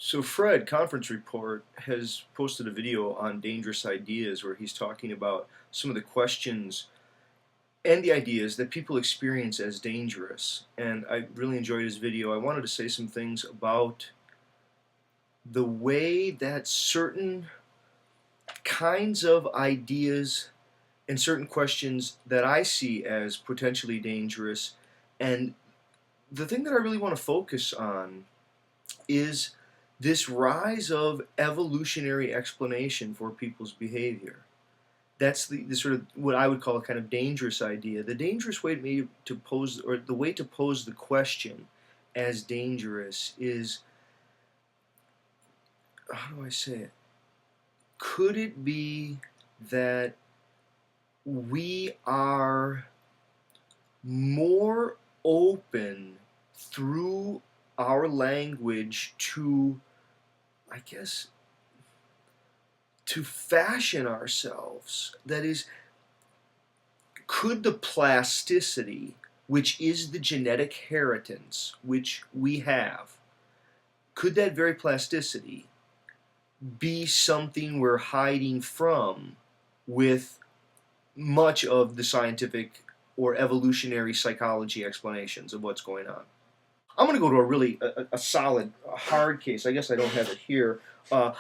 So Fred, Conference Report, has posted a video on dangerous ideas where he's talking about some of the questions and the ideas that people experience as dangerous. And I really enjoyed his video. I wanted to say some things about the way that certain kinds of ideas and certain questions that I see as potentially dangerous. And the thing that I really want to focus on is this rise of evolutionary explanation for people's behavior. That's the sort of what I would call a kind of dangerous idea. The dangerous way to pose, or the way to pose the question as dangerous is, how do I say it? Could it be that we are more open through our language to, I guess, to fashion ourselves? That is, could the plasticity, which is the genetic inheritance which we have, could that very plasticity be something we're hiding from with much of the scientific or evolutionary psychology explanations of what's going on? I'm going to go to a really solid, hard case. I guess I don't have it here.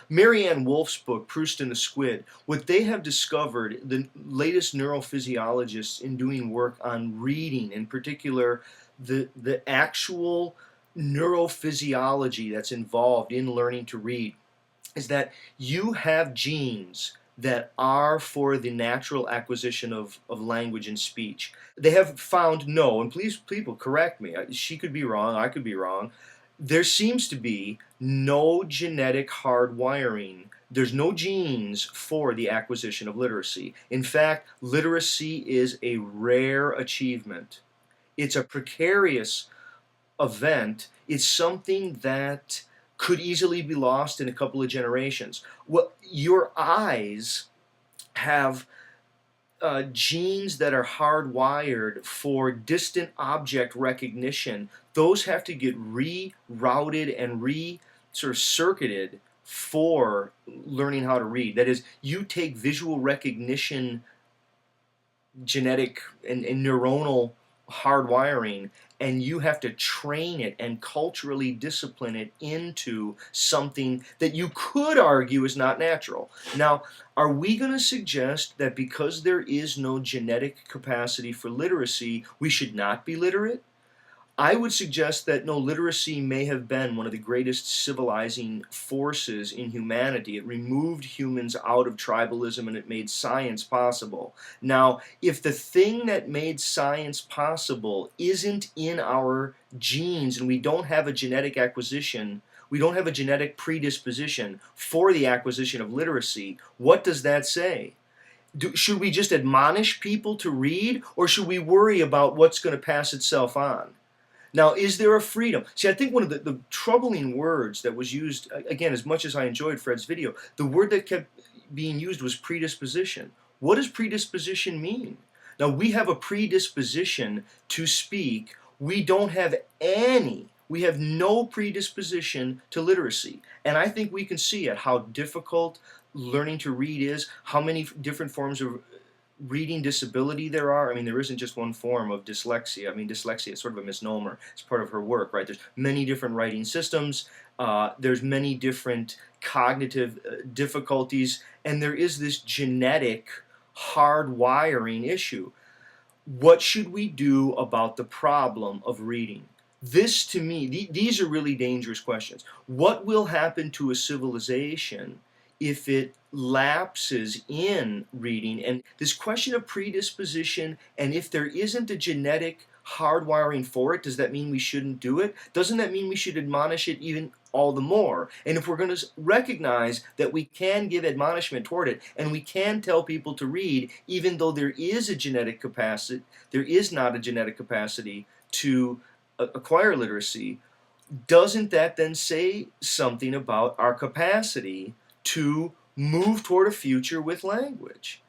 Marianne Wolf's book, Proust and the Squid. What they have discovered, the latest neurophysiologists in doing work on reading, in particular, the actual neurophysiology that's involved in learning to read, is that you have genes that are for the natural acquisition of language and speech. They have found no, and please, people, correct me. She could be wrong, I could be wrong. There seems to be no genetic hardwiring. There's no genes for the acquisition of literacy. In fact, literacy is a rare achievement. It's a precarious event. It's something that could easily be lost in a couple of generations. Well, your eyes have genes that are hardwired for distant object recognition. Those have to get rerouted and sort of circuited for learning how to read. That is, you take visual recognition genetic and neuronal hardwiring, and you have to train it and culturally discipline it into something that you could argue is not natural. Now, are we going to suggest that because there is no genetic capacity for literacy, we should not be literate? I would suggest that no, literacy may have been one of the greatest civilizing forces in humanity. It removed humans out of tribalism and it made science possible. Now, if the thing that made science possible isn't in our genes and we don't have a genetic acquisition, we don't have a genetic predisposition for the acquisition of literacy, what does that say? Should we just admonish people to read, or should we worry about what's going to pass itself on? Now, is there a freedom? See, I think one of the troubling words that was used, again, as much as I enjoyed Fred's video, the word that kept being used was predisposition. What does predisposition mean? Now, we have a predisposition to speak. We don't have any. We have no predisposition to literacy. And I think we can see it, how difficult learning to read is, how many different forms of reading disability there are. I mean, there isn't just one form of dyslexia. I mean, dyslexia is sort of a misnomer. It's part of her work, right? There's many different writing systems. There's many different cognitive difficulties, and there is this genetic hardwiring issue. What should we do about the problem of reading? This, to me, these are really dangerous questions. What will happen to a civilization if it lapses in reading? And this question of predisposition, and if there isn't a genetic hardwiring for it, does that mean we shouldn't do it? Doesn't that mean we should admonish it even all the more? And if we're going to recognize that we can give admonishment toward it, and we can tell people to read, even though there is a genetic capacity, there is not a genetic capacity to acquire literacy, doesn't that then say something about our capacity to move toward a future with language?